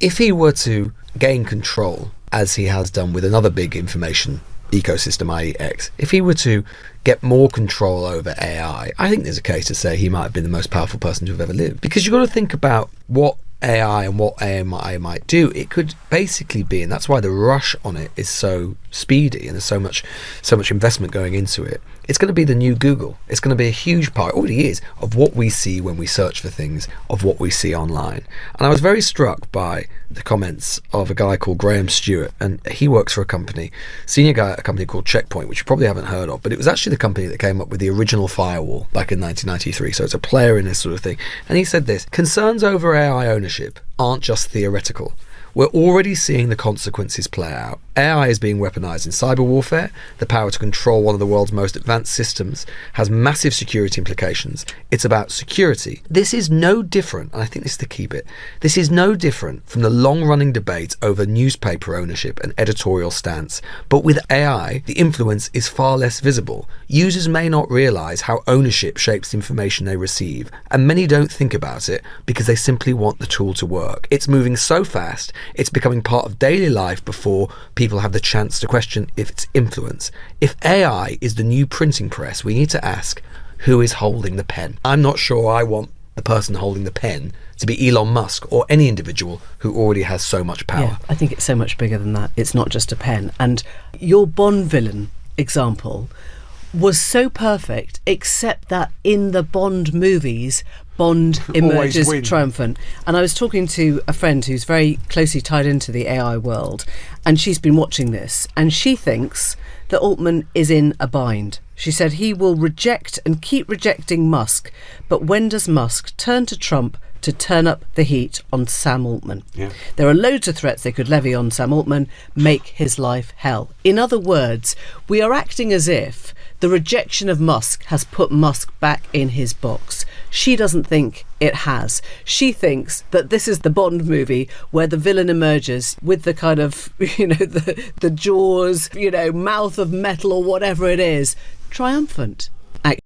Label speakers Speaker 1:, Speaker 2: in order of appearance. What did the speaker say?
Speaker 1: if he were to gain control, as he has done with another big information ecosystem, i.e. X, if he were to get more control over AI, I think there's a case to say he might have been the most powerful person to have ever lived. Because you've got to think about what AI and what AI might do. It could basically be, and that's why the rush on it is so speedy and there's so much investment going into it. It's going to be the new Google. It's going to be a huge part, it already is, of what we see when we search for things, of what we see online. And I was very struck by the comments of a guy called Graham Stewart, and he works for a company, senior guy at a company called Checkpoint, which you probably haven't heard of, but it was actually the company that came up with the original firewall back in 1993. So it's a player in this sort of thing. And he said this: concerns over AI ownership aren't just theoretical. We're already seeing the consequences play out. AI is being weaponized in cyber warfare. The power to control one of the world's most advanced systems has massive security implications. It's about security. This is no different, and I think this is the key bit, this is no different from the long-running debate over newspaper ownership and editorial stance. But with AI, the influence is far less visible. Users may not realize how ownership shapes the information they receive, and many don't think about it because they simply want the tool to work. It's moving so fast, it's becoming part of daily life before people have the chance to question its influence. If AI is the new printing press, we need to ask, who is holding the pen? I'm not sure I want the person holding the pen to be Elon Musk or any individual who already has so much power.
Speaker 2: Yeah, I think it's so much bigger than that. It's not just a pen. And your Bond villain example was so perfect, except that in the Bond movies, Bond emerges triumphant. And I was talking to a friend who's very closely tied into the AI world, and she's been watching this, and she thinks that Altman is in a bind. She said he will reject and keep rejecting Musk, but when does Musk turn to Trump to turn up the heat on Sam Altman?
Speaker 3: Yeah.
Speaker 2: There are loads of threats they could levy on Sam Altman, make his life hell. In other words, we are acting as if the rejection of Musk has put Musk back in his box. She doesn't think it has. She thinks that this is the Bond movie where the villain emerges with the kind of, the jaws, mouth of metal or whatever it is, triumphant.